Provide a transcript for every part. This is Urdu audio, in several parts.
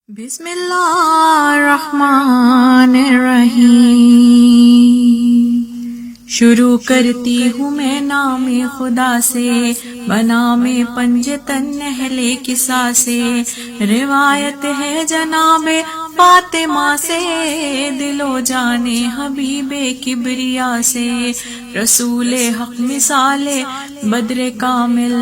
بسم اللہ الرحمن الرحیم۔ شروع کرتی ہوں میں نام خدا سے، بنام پنجتن اہل قصہ سے۔ روایت ہے جناب فاطمہ سے، دل و جان حبیب کبریا سے۔ رسول حق مثال بدر کامل،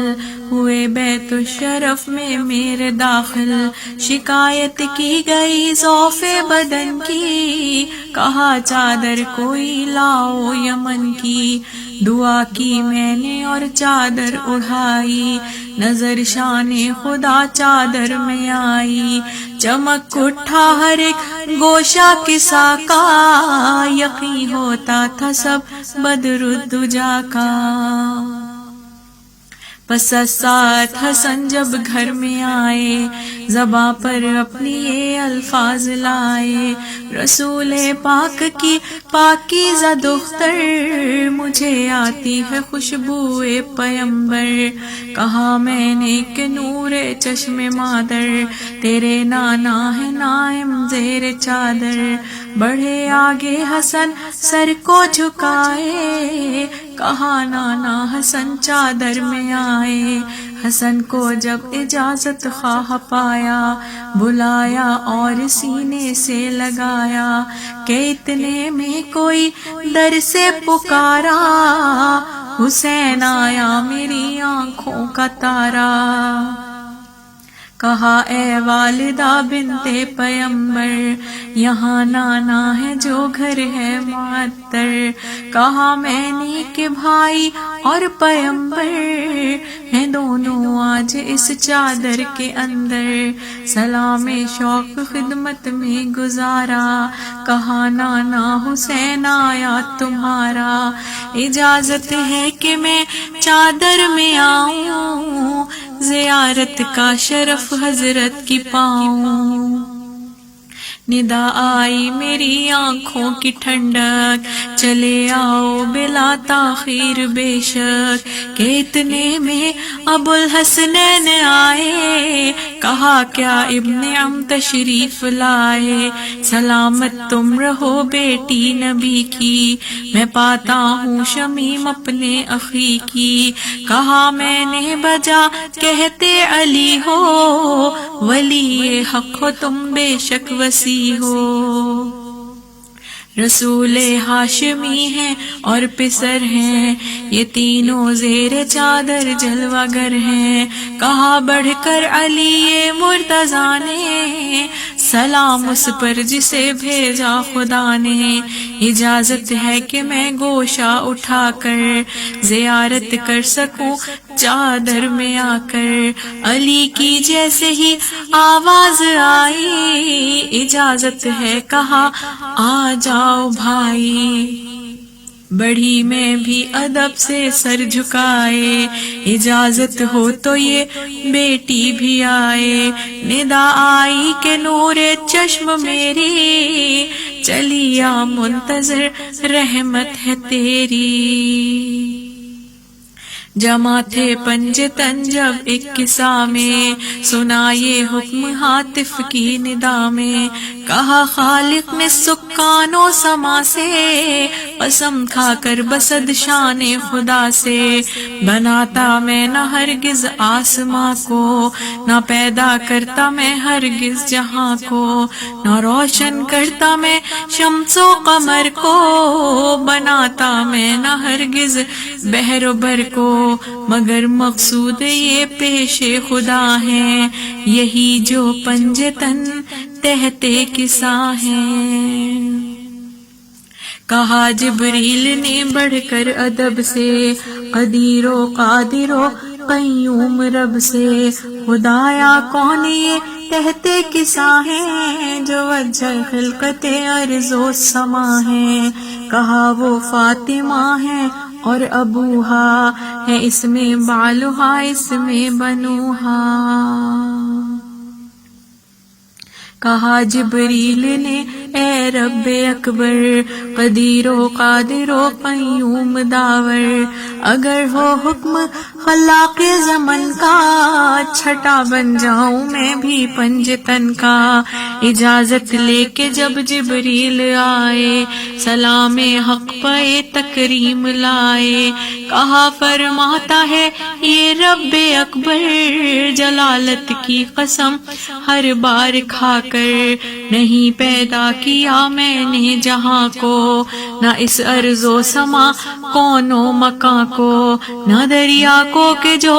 ہوئے بیت الشرف میں میرے داخل۔ شکایت کی گئی ضعف بدن کی، کہا چادر کوئی لاؤ یمن کی۔ دعا کی میں نے اور چادر اڑائی، نظر شان خدا چادر میں آئی۔ چمک اٹھا ہر ایک گوشہ کسا کا، یقین ہوتا تھا سب بدر الدجا کا۔ پس ساتھ حسن جب گھر میں آئے، زباں پر اپنی یہ الفاظ لائے۔ رسول پاک کی پاکیزہ دختر، مجھے آتی ہے خوشبوئے پیمبر۔ کہا میں نے کہ نور چشم مادر، تیرے نانا ہے نائم زیر چادر۔ بڑھے آگے حسن سر کو جھکائے، کہا نانا حسن چادر میں آئے۔ حسن کو جب اجازت خواہ پایا، بلایا اور سینے سے لگایا، کہ اتنے میں کوئی در سے پکارا، حسین آیا میری آنکھوں کا تارا۔ کہا اے والدہ بنت پیمبر، یہاں نانا ہے جو گھر ہے معطر۔ کہا میں نے کہ بھائی اور پیمبر ہیں دونوں آج اس چادر کے اندر۔ سلام شوق خدمت میں گزارا، کہا نانا حسین آیا تمہارا۔ اجازت ہے کہ میں چادر میں آؤں، زیارت کا شرف حضرت کی پاؤں۔ ندا آئی میری آنکھوں کی ٹھنڈک، چلے آؤ بلا تاخیر بے شک۔ کہ اتنے میں ابو الحسنین آئے، کہا کیا ابن عم تشریف لائے۔ سلامت تم رہو بیٹی نبی کی، میں پاتا ہوں شمیم اپنے اخی کی۔ کہا میں نے بجا کہتے علی ہو، ولی حق ہو تم بے شک وسیع ہو۔ رسول ہاشمی ہیں اور پسر ہیں، یہ تینوں زیر چادر جلوہ گر ہیں۔ کہا بڑھ کر علی مرتضیٰ نے، سلام اس پر جسے بھیجا خدا نے۔ اجازت ہے کہ میں گوشہ اٹھا کر، زیارت کر سکوں چادر میں آ کر۔ علی کی جیسے ہی آواز آئی، اجازت ہے کہا آ جاؤ بھائی۔ بڑھی میں بھی ادب سے سر جھکائے، اجازت ہو تو یہ بیٹی بھی آئے۔ ندا آئی کہ نور چشم میری، چلی آ منتظر رحمت ہے تیری۔ جمع تھے پنجتن جب ایک قصہ میں، سنا یہ حکم ہاتف کی ندا میں۔ کہا خالق نے سکان و سما سے، قسم کھا کر بسد شان خدا سے۔ بناتا میں نہ ہرگز آسماں کو، نہ پیدا کرتا میں ہرگز جہاں کو، نہ روشن کرتا میں شمس و قمر کو، بناتا میں نہ ہرگز بحر و بر کو، مگر مقصود یہ پیش خدا ہے، یہی جو پنجتن تحتے قصہ ہیں۔ کہا جبریل نے بڑھ کر ادب سے، قدیر و قادر و قیوم رب سے۔ خدایا کون یہ تحتے قصہ ہیں، جو وجہ خلقت ارض و سما ہے۔ کہا وہ فاطمہ ہے اور ابوہا ہے، اس میں بالہا اس میں بنوہا۔ کہا جبریل نے اے رب اکبر، قدیر و قادر و قیوم داور، اگر ہو حکم خلاق زمن کا چھٹا بن جاؤں میں بھی پنجتن کا. اجازت لے کے جب جبریل آئے سلام حق پہ تکریم لائے. کہا فرماتا ہے یہ رب اکبر جلالت کی قسم ہر بار کھا کر نہیں پیدا کیا میں نے جہاں کو. نہ اس ارض و سما کون و مکاں کو نہ دریا کو کہ جو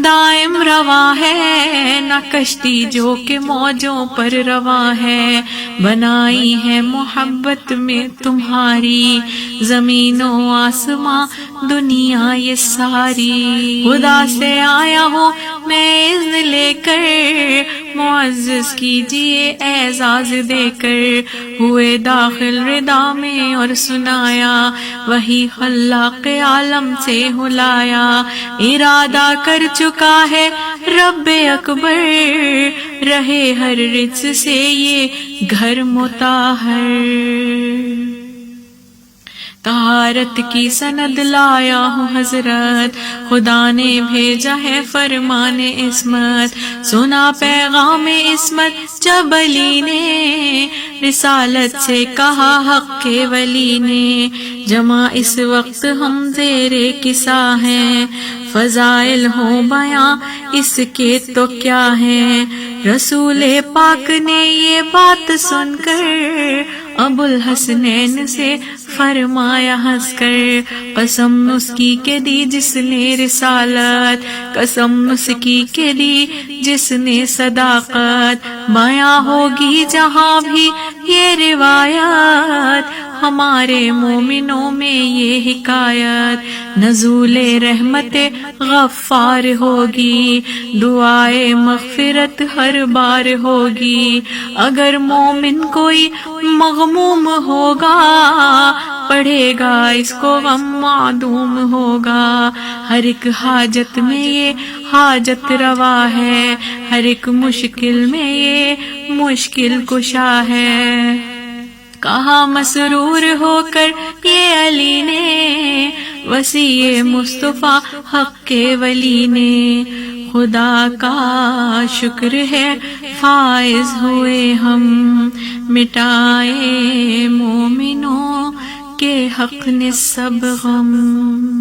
دائم رواں ہے نہ کشتی جو کہ موجوں پر رواں ہے. بنائی ہے محبت میں تمہاری زمین و آسماں دنیا یہ ساری. خدا سے آیا ہوں میں اذن لے کر معزز کیجئے اعزاز دے کر. ہوئے داخل ردا میں اور سنایا وہی خلاق عالم سے ہلایا. ارادہ کر چکا ہے رب اکبر رہے ہر رجس سے یہ گھر مطہر. طہارت کی سند لایا ہوں حضرت خدا نے بھیجا ہے فرمان عصمت. سنا پیغام عصمت جب علی نے رسالت سے کہا حق کے ولی نے. جمع اس وقت ہم زیر کسا ہیں فضائل ہوں بیاں اس کے تو کیا ہے. رسول پاک نے یہ بات سن کر ابو الحسنین سے فرمایا ہنس کر قسم اس کی کے دی جس نے رسالت قسم اس کی کے دی جس نے صداقت. بیاں ہوگی جہاں بھی یہ روایت ہمارے مومنوں میں یہ حکایت. نزول رحمت غفار ہوگی دعائے مغفرت ہر بار ہوگی. اگر مومن کوئی مغموم ہوگا پڑھے گا اس کو غم معدوم ہوگا. ہر ایک حاجت میں یہ حاجت روا ہے ہر ایک مشکل میں یہ مشکل کشا ہے. کہا مسرور ہو کر یہ علی نے وسیع مصطفیٰ حق کے ولی نے. خدا کا شکر ہے فائز ہوئے ہم مٹائے مومنوں کے حق نے سب غم.